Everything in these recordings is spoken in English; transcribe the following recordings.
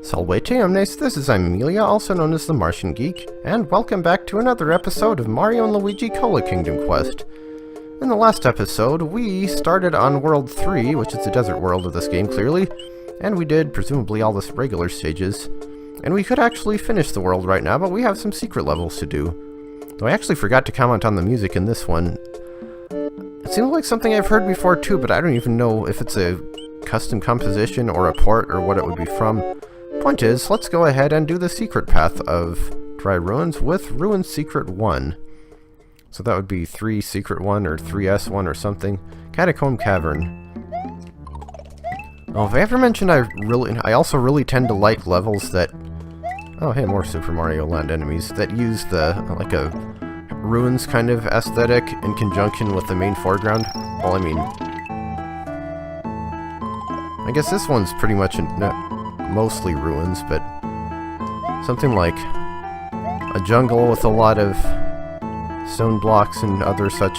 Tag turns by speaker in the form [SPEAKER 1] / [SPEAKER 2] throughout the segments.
[SPEAKER 1] Salve, this is Amelia, also known as TheMartianGeek, and welcome back to another episode of Mario & Luigi Kola Kingdom Quest. In the last episode, we started on World 3, which is the desert world of this game, clearly, and we did, presumably, all the regular stages. And we could actually finish the world right now, but we have some secret levels to do. Though I actually forgot to comment on the music in this one. It seems like something I've heard before too, but I don't even know if it's a custom composition or a port or what it would be from. Point is, let's go ahead and do the secret path of Dry Ruins with Ruin Secret 1. So that would be 3 Secret 1 or 3S1 or something. Catacomb Cavern. Oh, if I ever mentioned I also really tend to like levels that... Oh, hey, more Super Mario Land enemies that use like a ruins kind of aesthetic in conjunction with the main foreground. Well, I mean... I guess this one's pretty much mostly ruins, but something like a jungle with a lot of stone blocks and other such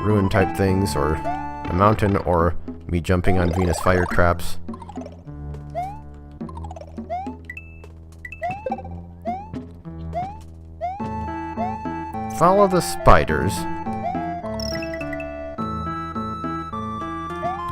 [SPEAKER 1] ruin type things, or a mountain, or me jumping on Venus fire traps. Follow the spiders.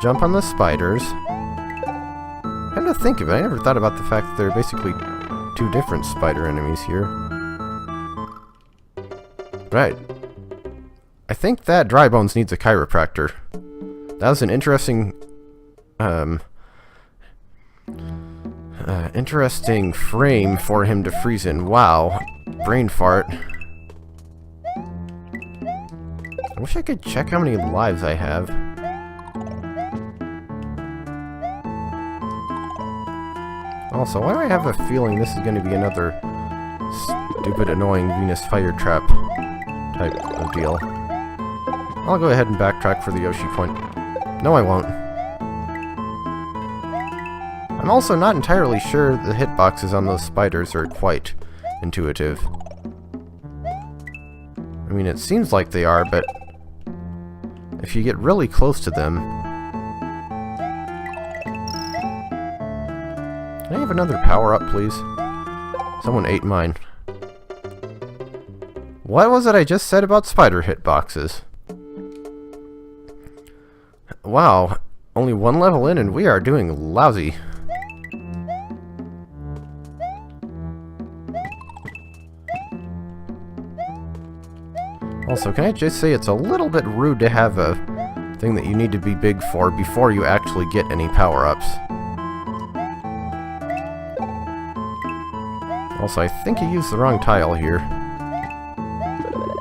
[SPEAKER 1] Jump on the spiders. Come to think of it, I never thought about the fact that there are basically 2 different spider enemies here. Right. I think that Dry Bones needs a chiropractor. That was an interesting... interesting frame for him to freeze in. Wow. Brain fart. I wish I could check how many lives I have. Also, why do I have a feeling this is going to be another stupid, annoying Venus fire trap type of deal? I'll go ahead and backtrack for the Yoshi coin. No, I won't. I'm also not entirely sure the hitboxes on those spiders are quite intuitive. I mean, it seems like they are, but if you get really close to them... Can I have another power-up, please? Someone ate mine. What was it I just said about spider hitboxes? Wow, only 1 level in and we are doing lousy. Also, can I just say it's a little bit rude to have a thing that you need to be big for before you actually get any power-ups. Also, I think you used the wrong tile here.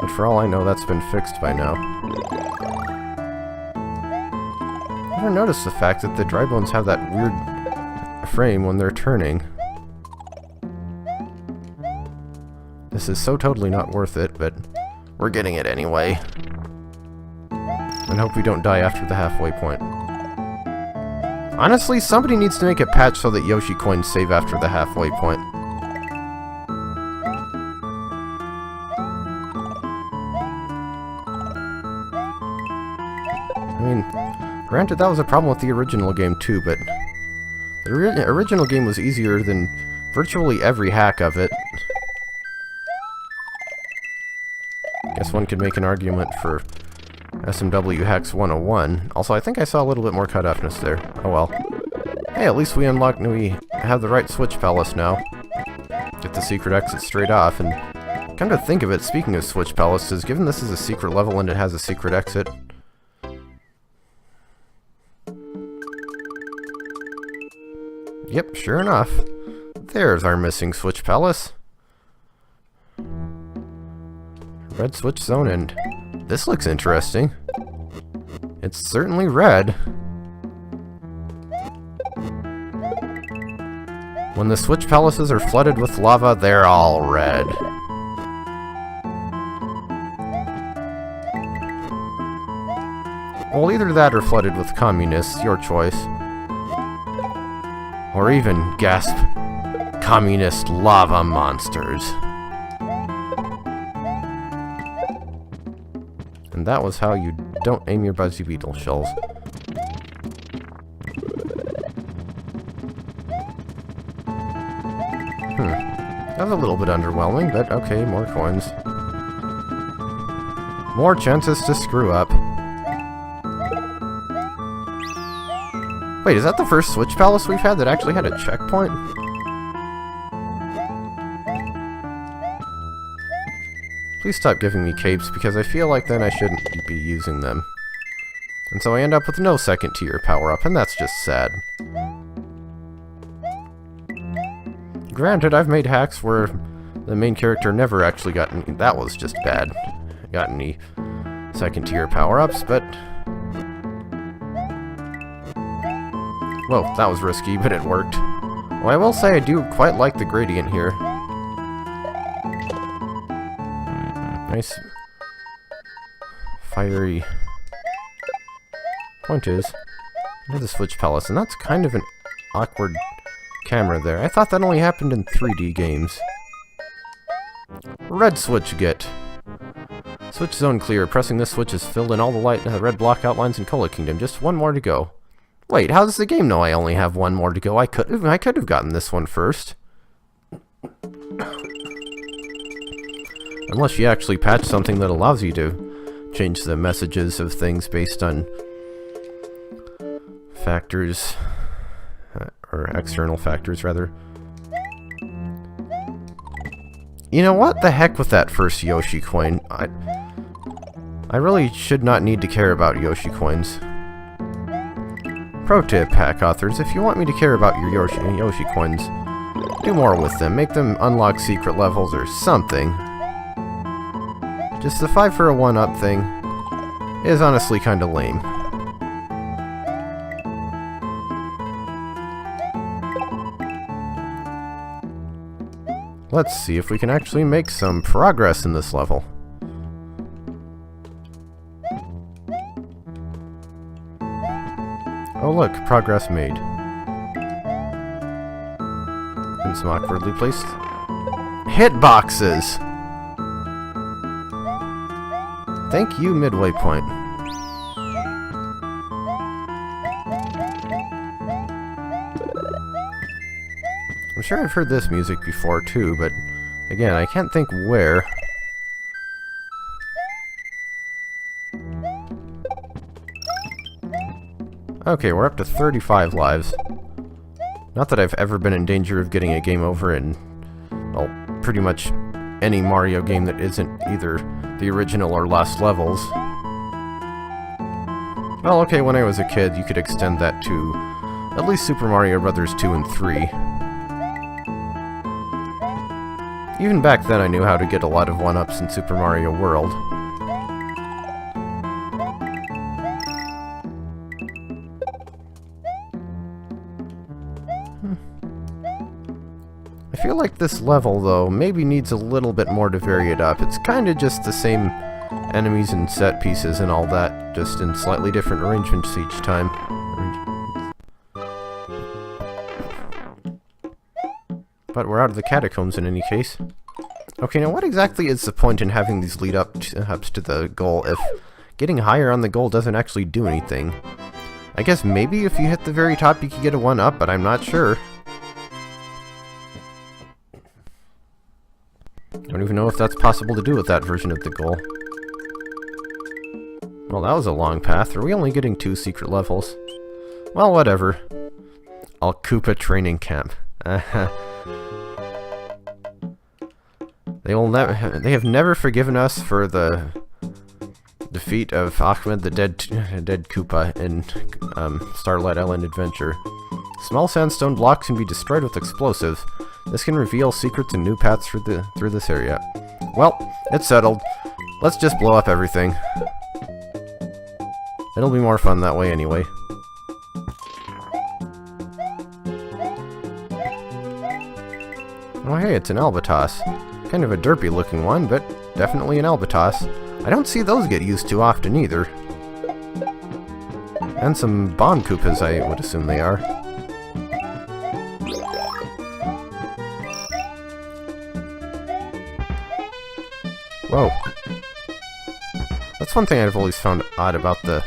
[SPEAKER 1] But for all I know, that's been fixed by now. I never noticed the fact that the Dry Bones have that weird frame when they're turning. This is so totally not worth it, but we're getting it anyway. And hope we don't die after the halfway point. Honestly, somebody needs to make a patch so that Yoshi coins save after the halfway point. I mean, granted that was a problem with the original game too, but the original game was easier than virtually every hack of it. Guess one could make an argument for SMW Hacks 101. Also, I think I saw a little bit more cut-offness there. Oh well. Hey, at least we have the right Switch Palace now. Get the secret exit straight off, and come to think of it, speaking of Switch Palaces, given this is a secret level and it has a secret exit... Yep, sure enough. There's our missing Switch Palace. Red Switch Zone, and this looks interesting. It's certainly red. When the Switch Palaces are flooded with lava, they're all red. Well, either that or flooded with communists, your choice. Or even, gasp, communist lava monsters. And that was how you don't aim your Buzzy Beetle shells. That was a little bit underwhelming, but okay, more coins. More chances to screw up. Wait, is that the first Switch Palace we've had that actually had a checkpoint? Please stop giving me capes, because I feel like then I shouldn't be using them. And so I end up with no second tier power-up, and that's just sad. Granted, I've made hacks where the main character never actually got any— that was just bad. Got any second tier power-ups, but... whoa, that was risky, but it worked. Well, I will say I do quite like the gradient here. Nice fiery pointers into the Switch Palace, and that's kind of an awkward camera there. I thought that only happened in 3D games. Red switch get. Switch zone clear. Pressing this switch has filled in all the light and the red block outlines in Kola Kingdom. Just one more to go. Wait, how does the game know I only have one more to go? I could have gotten this one first. Unless you actually patch something that allows you to change the messages of things based on factors, or external factors, rather. You know, what the heck with that first Yoshi coin? I really should not need to care about Yoshi coins. Pro tip, hack authors, if you want me to care about your Yoshi coins, do more with them. Make them unlock secret levels or something. Just the 5 for a 1-up thing is honestly kinda lame. Let's see if we can actually make some progress in this level. Oh look, progress made. And some awkwardly placed hitboxes! Thank you, midway point. I'm sure I've heard this music before too, but again, I can't think where. Okay, we're up to 35 lives. Not that I've ever been in danger of getting a game over in, well, pretty much any Mario game that isn't either the original or lost levels. Well, okay, when I was a kid, you could extend that to at least Super Mario Bros. 2 and 3. Even back then, I knew how to get a lot of 1-ups in Super Mario World. I feel like this level, though, maybe needs a little bit more to vary it up. It's kinda just the same enemies and set pieces and all that, just in slightly different arrangements each time. But we're out of the catacombs in any case. Okay, now what exactly is the point in having these lead ups to the goal if getting higher on the goal doesn't actually do anything? I guess maybe if you hit the very top you could get a 1-up, but I'm not sure. I don't even know if that's possible to do with that version of the goal. Well, that was a long path. Are we only getting 2 secret levels? Well, whatever. Al-Koopa training camp. They have never forgiven us for the defeat of Ahmed the dead Koopa in Starlight Island Adventure. Small sandstone blocks can be destroyed with explosives. This can reveal secrets and new paths through this area. Well, it's settled. Let's just blow up everything. It'll be more fun that way anyway. Oh hey, it's an albatross. Kind of a derpy looking one, but definitely an albatross. I don't see those get used too often either. And some Bon Koopas, I would assume they are. Whoa. That's one thing I've always found odd about the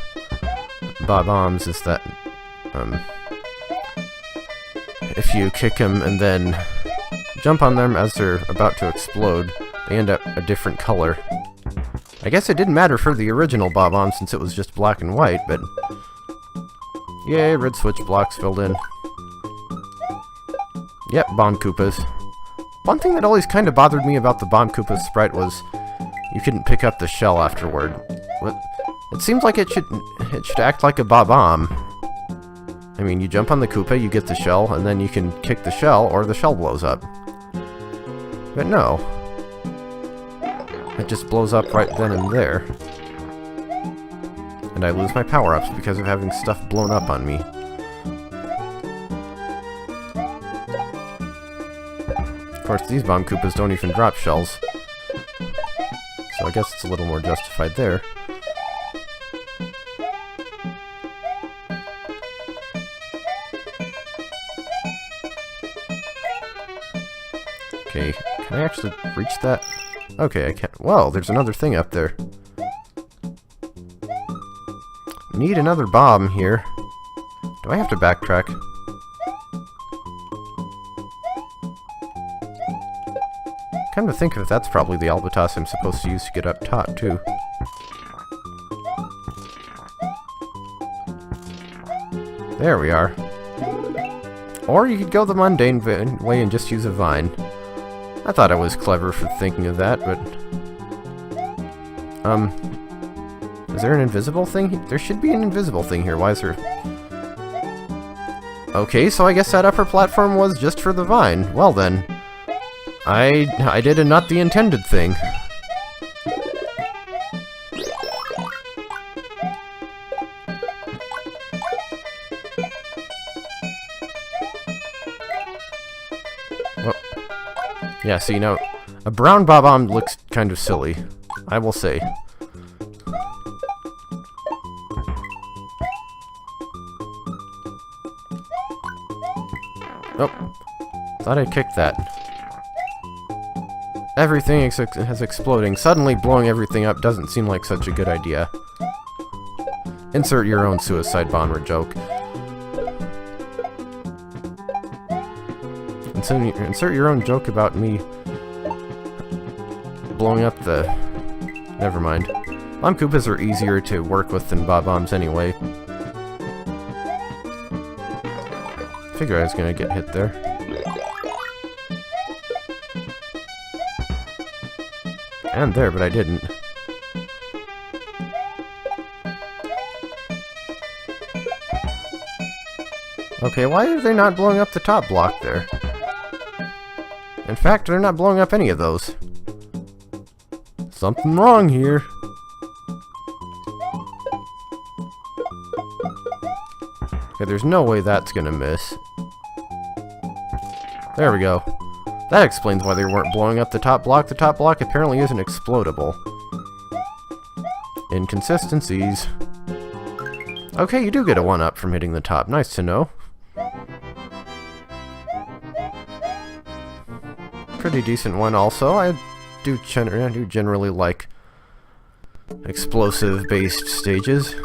[SPEAKER 1] Bob-ombs is that, if you kick him and then jump on them as they're about to explode, they end up a different color. I guess it didn't matter for the original Bob-omb since it was just black and white, but... Yay, red switch blocks filled in. Yep, Bomb Koopas. One thing that always kind of bothered me about the Bomb Koopa sprite was you couldn't pick up the shell afterward. It seems like it should act like a Bob-omb. I mean, you jump on the Koopa, you get the shell, and then you can kick the shell, or the shell blows up. But no. It just blows up right then and there. And I lose my power-ups because of having stuff blown up on me. Of course, these Bomb Koopas don't even drop shells. So I guess it's a little more justified there. Okay, can I actually reach that? Okay, I can't. Whoa, there's another thing up there. Need another bomb here. Do I have to backtrack? Come to think of it, that's probably the albatross I'm supposed to use to get up top, too. There we are. Or you could go the mundane way and just use a vine. I thought I was clever for thinking of that, but... Is there an invisible thing? There should be an invisible thing here. Why is there... Okay, so I guess that upper platform was just for the vine. Well then. I did a not the intended thing. Well, yeah, see, now, a brown Bob-omb looks kind of silly, I will say. Oh, thought I kicked that. Everything is exploding. Suddenly blowing everything up doesn't seem like such a good idea. Insert your own suicide bomber joke. Insert your own joke about me blowing up the... Never mind. Bomb Koopas are easier to work with than Bob-ombs anyway. Figure I was gonna get hit there. And there, but I didn't. Okay, why are they not blowing up the top block there? In fact, they're not blowing up any of those. Something wrong here. Okay, there's no way that's gonna miss. There we go. That explains why they weren't blowing up the top block. The top block apparently isn't explodable. Inconsistencies. Okay, you do get a 1-up from hitting the top. Nice to know. Pretty decent one also. I do generally like explosive-based stages.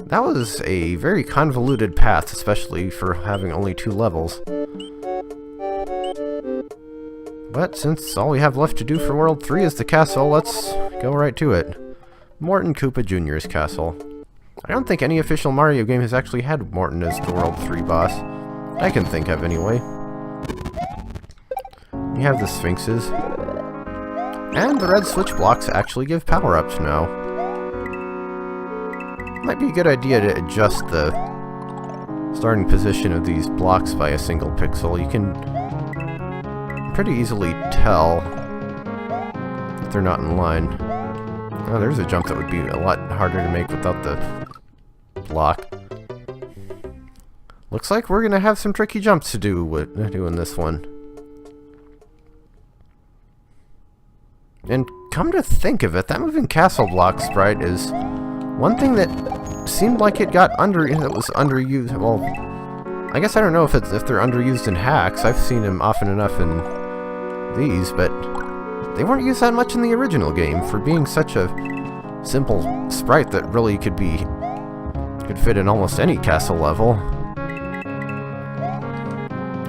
[SPEAKER 1] That was a very convoluted path, especially for having only 2 levels. But since all we have left to do for World 3 is the castle, let's go right to it. Morton Koopa Jr.'s castle. I don't think any official Mario game has actually had Morton as the World 3 boss. I can think of, anyway. You have the Sphinxes. And the red switch blocks actually give power-ups now. Might be a good idea to adjust the starting position of these blocks by a single pixel. You can pretty easily tell if they're not in line. Oh, there's a jump that would be a lot harder to make without the block. Looks like we're gonna have some tricky jumps to do in this one. And come to think of it, that moving castle block sprite is one thing that seemed like it was underused. Well, I guess I don't know if they're underused in hacks. I've seen them often enough in these, but they weren't used that much in the original game for being such a simple sprite that really could fit in almost any castle level.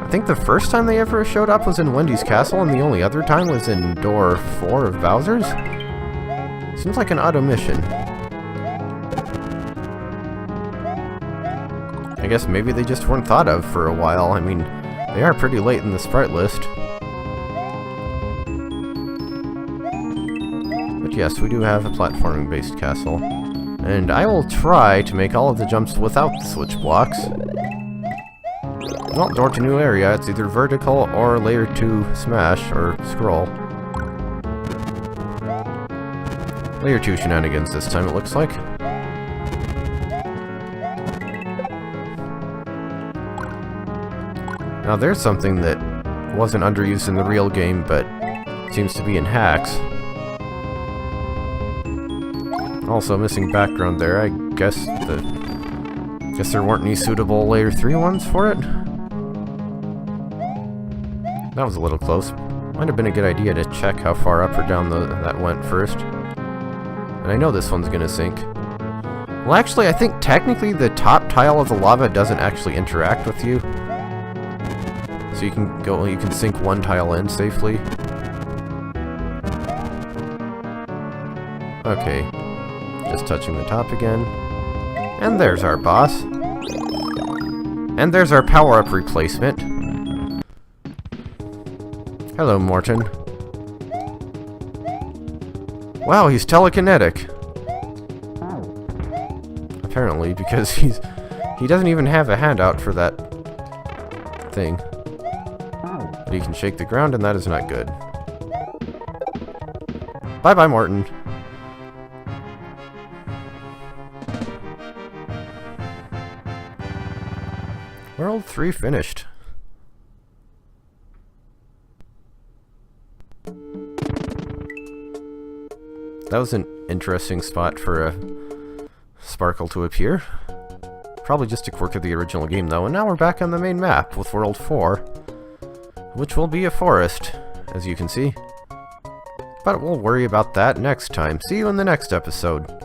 [SPEAKER 1] I think the first time they ever showed up was in Wendy's Castle, and the only other time was in door 4 of Bowser's? Seems like an odd omission. I guess maybe they just weren't thought of for a while. I mean, they are pretty late in the sprite list. But yes, we do have a platforming-based castle. And I will try to make all of the jumps without the switch blocks. Well, door to new area. It's either vertical or layer 2 smash, or scroll. Layer 2 shenanigans this time, it looks like. Now there's something that wasn't underused in the real game, but seems to be in hacks. Also, missing background there. I guess there weren't any suitable layer 3 ones for it. That was a little close. Might have been a good idea to check how far up or down that went first. And I know this one's gonna sink. Well, actually, I think technically the top tile of the lava doesn't actually interact with you. So you can sink one tile in safely. Okay. Just touching the top again. And there's our boss. And there's our power-up replacement. Hello, Morton. Wow, he's telekinetic. Apparently, because he doesn't even have a handout for that thing. But he can shake the ground, and that is not good. Bye-bye, Morton. World 3 finished. That was an interesting spot for a sparkle to appear. Probably just a quirk of the original game, though. And now we're back on the main map with World 4, which will be a forest, as you can see. But we'll worry about that next time. See you in the next episode.